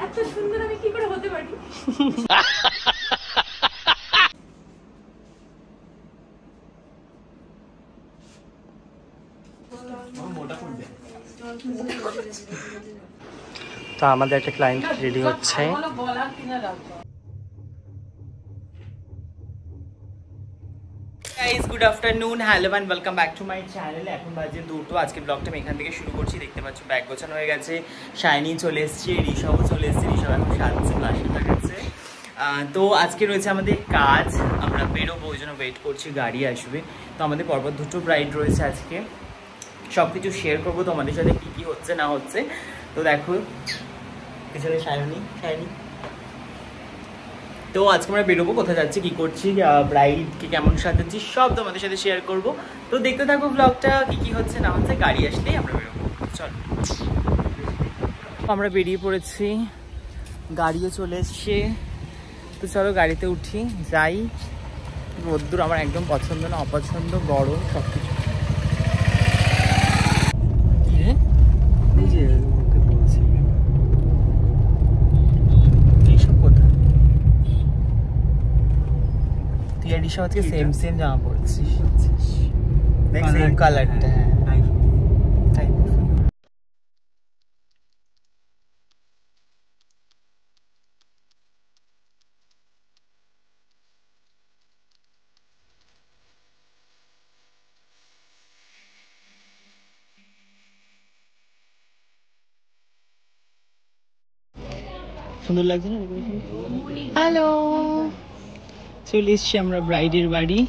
এত সুন্দর আমি কি করে হতে পারি? তো আমাদের একটা ক্লায়েন্ট রেডি হচ্ছে। Guys good afternoon, hello and welcome back to my channel. এখন বাজে 2টো। আজকে ব্লগটা আমি এখান থেকে শুরু করছি। দেখতে পাচ্ছ ব্যাগ গোছানো হয়ে গেছে, শাইনি চলে এসছে, ঋষভও চলে এসছে। ঋষভ এখন সাজছে, ক্লাসে দেখাচ্ছে। তো আজকে রয়েছে আমাদের কাজ, আমরা বেরোবো, ওই জন্য ওয়েট করছি, গাড়ি আসবে। তো আমাদের পরপর 2টো ব্রাইড রয়েছে আজকে, সব কিছু শেয়ার করবো তোমাদের সাথে, কী কী হচ্ছে না হচ্ছে। তো দেখো পিছনে শাইনি। তো আজকে আমরা বেরোবো, কোথায় যাচ্ছি, কি করছি, ব্রাইডকে কেমন সাজাচ্ছি, সব তোমাদের সাথে শেয়ার করব। তো দেখতে থাকো ব্লগটা, কি হচ্ছে না হচ্ছে। গাড়ি আসলেই আমরা বেরোবো, চলো। আমরা বেরিয়ে পড়েছি, গাড়িও চলে এসছে। তো চলো গাড়িতে উঠি, যাই। রোদ্দুর আমার একদম পছন্দ না, অপছন্দ, গরম সব কিছু। আজকে সেম জামা পড়ছিস, দেখ সেম কালারটা। সুন্দর লাগছে না? হ্যালো, চলে এসছি আমরা ব্রাইডের বাড়ি।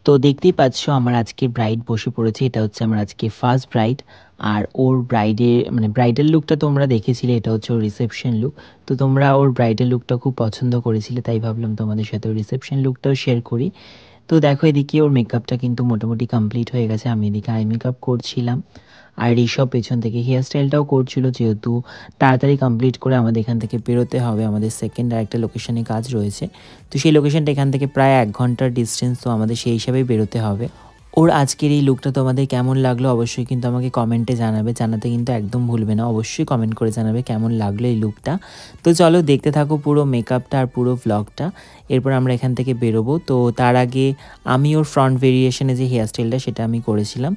তো দেখতেই পাচ্ছ আমার আজকে ব্রাইড বসে পড়েছে। এটা হচ্ছে আমার আজকে ফার্স্ট ব্রাইড। আর ওর ব্রাইডের মানে ব্রাইডাল লুকটা তোমরা দেখেছিলে, এটা হচ্ছে ওর রিসেপশন লুক। তো তোমরা ওর ব্রাইডাল লুকটা খুব পছন্দ করেছিলে, তাই ভাবলাম তোমাদের সাথে ওর রিসেপশন লুকটাও শেয়ার করি। তো দেখো এদিকে ওর মেকআপটা কিন্তু মোটামুটি কমপ্লিট হয়ে গেছে। আমি এদিকে আই মেকআপ করছিলাম, আর ঋষভ পেছন থেকে হেয়ার স্টাইলটাও করছিল, যেহেতু তাড়াতাড়ি কমপ্লিট করে আমাদের এখান থেকে বেরোতে হবে। আমাদের সেকেন্ড আর একটা লোকেশনে কাজ রয়েছে, তো সেই লোকেশনটা এখান থেকে প্রায় 1 ঘন্টার ডিস্টেন্স, তো আমাদের সেই হিসাবেই বেরোতে হবে। ওর আজকের এই লুকটা তোমাদের কেমন লাগলো অবশ্যই কিন্তু আমাকে কমেন্টে জানাবে, জানাতে কিন্তু একদম ভুলবে না, অবশ্যই কমেন্ট করে জানাবে কেমন লাগলো এই লুকটা। তো চলো দেখতে থাকো পুরো মেকআপটা আর পুরো ভ্লগটা, এরপর আমরা এখান থেকে বেরোবো। তো তার আগে আমি ওর ফ্রন্ট ভেরিয়েশনে যে হেয়ার স্টাইলটা সেটা আমি করেছিলাম।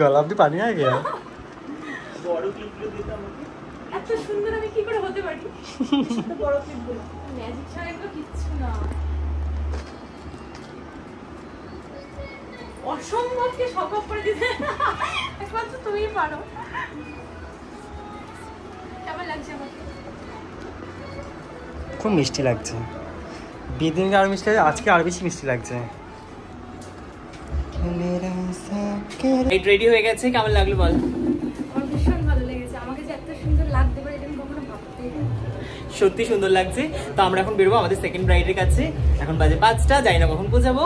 गला भी पानी आ गया। এত সুন্দর আমি কি করে হতে পারি? এত বড় ক্লিপগুলো ম্যাজিক ছাড়া এগুলো কিচ্ছু না, অসম্ভবকে সম্ভব করে দিতে একমাত্র তুমিই পারো। কেমন লাগছে আমাকে? খুব মিষ্টি লাগছে, বিয়ের দিনকে আরো মিষ্টি লাগছে, আজকে আরো বেশি মিষ্টি লাগছে। রেডি হয়ে গেছে, কেমন লাগলো বল? আমার ভীষণ ভালো লেগেছে, আমাকে যে এত সুন্দর লাগতে পারে এটা আমি কখনো ভাবতেই পারিনি। সত্যি সুন্দর লাগছে। তো আমরা এখন বেরোবো আমাদের সেকেন্ড ব্রাইডের কাছে, এখন বাজে 5টা, যাই না কখন পৌঁছাবো।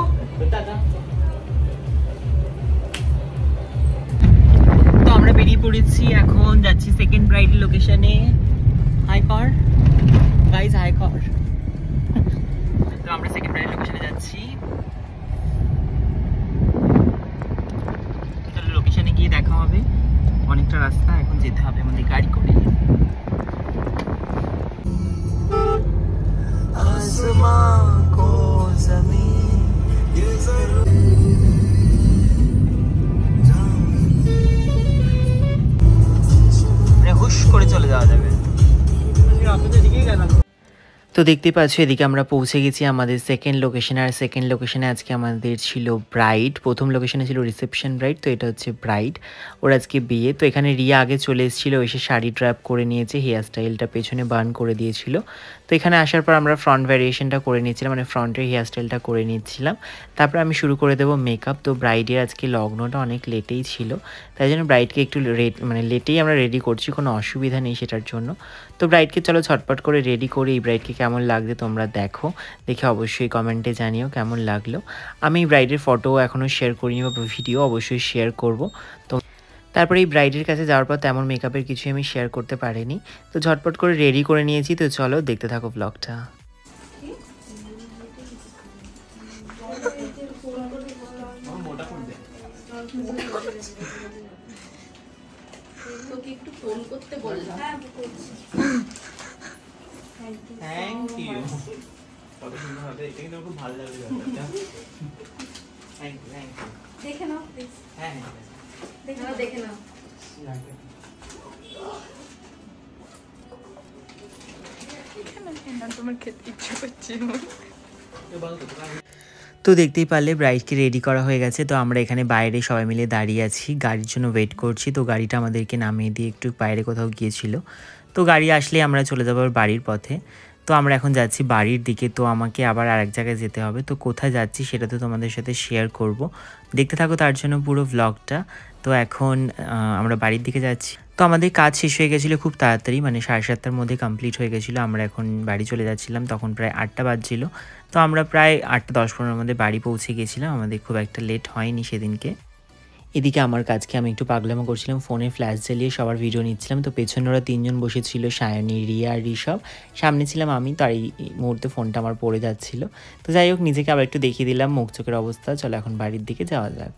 তো আমরা বেরিয়ে পড়েছি, এখন যাচ্ছি সেকেন্ড ব্রাইডের লোকেশনে। হাই কর গাইস, হাই কর। তো আমরা সেকেন্ড ব্রাইডের লোকেশনে যাচ্ছি, লোকেশনে গিয়ে দেখা হবে। অনেকটা রাস্তা এখন যেতে হবে আমাদের গাড়ি করে। মানে হুশ করে চলে যাওয়া যাবে। তো দেখতে পাচ্ছ এদিকে আমরা পৌঁছে গেছি আমাদের সেকেন্ড লোকেশনে। আর সেকেন্ড লোকেশনে আজকে আমাদের ছিল ব্রাইড, প্রথম লোকেশনে ছিল রিসেপশন ব্রাইড, তো এটা হচ্ছে ব্রাইড, ওর আজকে বিয়ে। তো এখানে রিয়া আগে চলে এসেছিলো, এসে শাড়ি ড্র্যাপ করে নিয়েছে, হেয়ার স্টাইলটা পেছনে বার্ন করে দিয়েছিল। তো এখানে আসার পর আমরা ফ্রন্ট ভ্যারিয়েশনটা করে নিচ্ছিলাম, মানে ফ্রন্টের হেয়ার স্টাইলটা করে নিচ্ছিলাম। তারপর আমি শুরু করে দেবো মেকআপ। তো ব্রাইডের আজকে লগ্নটা অনেক লেটেই ছিল, তাই জন্য ব্রাইডকে একটু লেটেই আমরা রেডি করছি, কোনো অসুবিধা নেই সেটার জন্য। তো ব্রাইডকে চলো ছটপট করে রেডি করি, এই ব্রাইডকে কেমন লাগছে তোমরা দেখো, দেখে অবশ্যই কমেন্টে জানিও কেমন লাগলো। আমি ব্রাইডের ফটো এখনও শেয়ার করিনি বা ভিডিও অবশ্যই শেয়ার করব। তো তারপরে এই ব্রাইডের কাছে যাওয়ার পর তেমন মেকআপের কিছুই আমি শেয়ার করতে পারিনি, তো ঝটপট করে রেডি করে নিয়েছি। তো চলো দেখতে থাকো ব্লগটা। তোকে একটু ফোন করতে বললাম। থ্যাংক ইউ, কত সুন্দর হবে, এটা কিন্তু খুব ভালো লাগবে ব্যাপারটা। Thank you, thank you. দেখে নাও প্লিজ। হ্যাঁ হ্যাঁ দেখে নাও। তোমার খেতে ইচ্ছা করছে। তো দেখতেই পারলে ব্রাইডকে রেডি করা হয়ে গেছে। তো আমরা এখানে বাইরে সবাই মিলে দাঁড়িয়ে আছি, গাড়ির জন্য ওয়েট করছি। তো গাড়িটা আমাদেরকে নামিয়ে দিয়ে একটু বাইরে কোথাও গিয়েছিল, তো গাড়ি আসলে আমরা চলে যাবো বাড়ির পথে। তো আমরা এখন যাচ্ছি বাড়ির দিকে, তো আমাকে আবার আরেক জায়গায় যেতে হবে। তো কোথায় যাচ্ছি সেটা তো তোমাদের সাথে শেয়ার করব, দেখতে থাকো তার জন্য পুরো ব্লগটা। তো এখন আমরা বাড়ির দিকে যাচ্ছি। তো আমাদের কাজ শেষ হয়ে গেছিলো খুব তাড়াতাড়ি, মানে 7:30টার মধ্যে কমপ্লিট হয়ে গেছিলো। আমরা এখন বাড়ি চলে যাচ্ছিলাম, তখন প্রায় 8টা বাজছিল। তো আমরা প্রায় 8টা 10-15-এর মধ্যে বাড়ি পৌঁছে গেছিলাম, আমাদের খুব একটা লেট হয়নি সেদিনকে। এদিকে আমার কাজকে আমি একটু পাগলামো করছিলাম, ফোনে ফ্ল্যাশ জ্বালিয়ে সবার ভিডিও নিচ্ছিলাম। তো পেছনে ওরা 3জন বসেছিল, সায়নী, রিয়া আর ঋষভ, সামনে ছিলাম আমি। তো আর এই মুহূর্তে ফোনটা আমার পড়ে যাচ্ছিল। তো যাই হোক, নিজেকে আবার একটু দেখিয়ে দিলাম মুখ চোখের অবস্থা। চলো এখন বাড়ির দিকে যাওয়া যাক।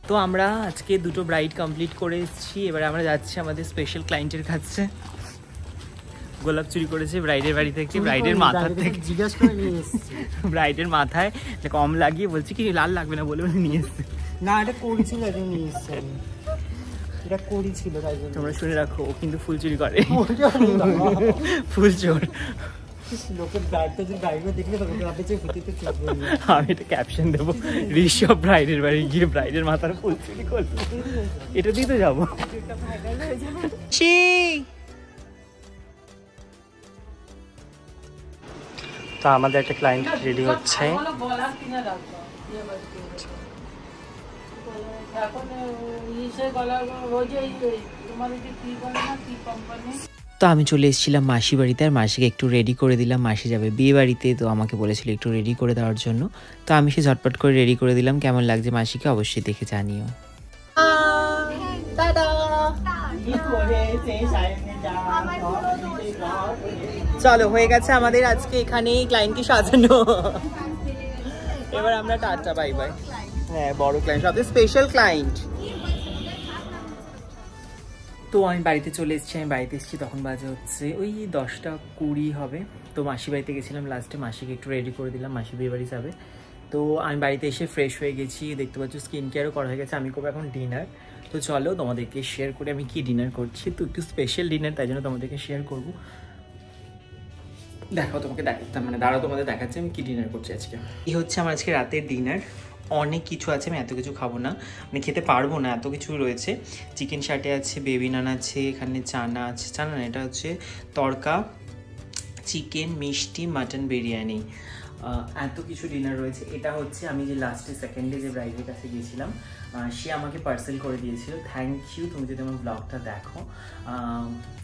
তো আমরা আজকে 2টো ব্রাইড কমপ্লিট করে এসেছি, এবার আমরা যাচ্ছি আমাদের স্পেশাল ক্লায়েন্টের কাছে। গোলাপ চুরি করেছে ব্রাইডের বাড়ি থেকে, ব্রাইডের মাথা থেকে জিজ্ঞাসা করে নিয়ে এসেছি। ব্রাইডের মাথায় কম লাগিয়ে বলছি কি লাল লাগবে না বলে নিয়ে এসেছে। না, এটা করেছিল, এটা নিয়ে এসেছে, এটা করেছিল, তাই জন্য। তোমরা শুনে রাখো, ও কিন্তু ফুল চুরি করে, ফুল চোর। লোকের ব্রাইডটা যদি ব্রাইডকে দেখলে তখন ভাবে যে হতে চলবে। আমি এটা ক্যাপশন দেবো, ঋষভ ব্রাইডের বাড়ি গিয়ে ব্রাইডের মাথার ফুল চুরি করলো। এটা দিয়ে তো যাবো। তো আমাদের একটা ক্লায়েন্ট রেডি হচ্ছে। তো আমি চলে এসেছিলাম মাসি বাড়িতে, আর মাসিকে একটু রেডি করে দিলাম। মাসি যাবে বিয়ে বাড়িতে, তো আমাকে বলেছিল একটু রেডি করে দেওয়ার জন্য। তো আমি সে ঝটপট করে রেডি করে দিলাম। কেমন লাগছে মাসিকে অবশ্যই দেখে জানিও। চলো, হয়ে গেছে আমাদের আজকে এখানে ক্লায়েন্টকে সাজানো। এবার আমরা টাটা বাই বাই। হ্যাঁ, বড় ক্লায়েন্ট, সবচেয়ে স্পেশাল ক্লায়েন্ট। তো আমি বাড়িতে চলে এসেছি। আমি বাড়িতে এসেছি তখন বাজে হচ্ছে ওই 10টা 20 হবে। তো মাসি বাড়িতে গেছিলাম লাস্টে, মাসিকে একটু রেডি করে দিলাম, মাসি বিয়ে বাড়ি যাবে। তো আমি বাড়িতে এসে ফ্রেশ হয়ে গেছি, দেখতে পাচ্ছ স্কিন কেয়ারও করা হয়ে গেছে। আমি করবো এখন ডিনার। তো চলো তোমাদেরকে শেয়ার করে আমি কি ডিনার করছি। তো একটু স্পেশাল ডিনার, তাই জন্য তোমাদেরকে শেয়ার করবো। দেখো তোমাকে দেখাতাম, মানে দাঁড়াও তোমাদের দেখাচ্ছি আমি কি ডিনার করছি আজকে। এই হচ্ছে আমার আজকে রাতের ডিনার। অনেক কিছু আছে, আমি এত কিছু খাবো না, মানে খেতে পারবো না, এত কিছু রয়েছে। চিকেন শাটে আছে, বেবি নান আছে, এখানে চানা আছে, চানা না এটা হচ্ছে তড়কা, চিকেন, মিষ্টি, মাটন বিরিয়ানি, এত কিছু ডিনার রয়েছে। এটা হচ্ছে আমি যে লাস্টে সেকেন্ডে যে ব্রাইডের কাছে গিয়েছিলাম, সে আমাকে পার্সেল করে দিয়েছিল। থ্যাংক ইউ, তুমি যদি আমার ব্লগটা দেখো,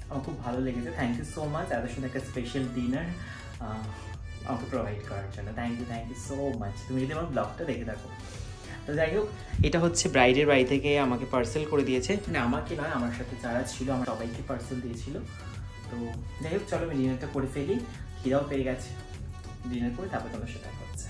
আমার খুব ভালো লেগেছে। থ্যাংক ইউ সো মাচ, এত সুন্দর একটা স্পেশাল ডিনার আমাকে প্রোভাইড করার জন্য। থ্যাংক ইউ সো মাচ, তুমি যদি আমার ব্লগটা দেখে থাকো। তো যাই হোক, এটা হচ্ছে ব্রাইডের বাড়ি থেকে আমাকে পার্সেল করে দিয়েছে, মানে আমাকে নয়, আমার সাথে যারা ছিল আমার সবাইকে পার্সেল দিয়েছিল। তো যাই হোক, চলো আমি ডিনারটা করে ফেলি, খিদাও পেয়ে গেছে, ডিনার করে তারপর তোমার সাথে দেখা হচ্ছে।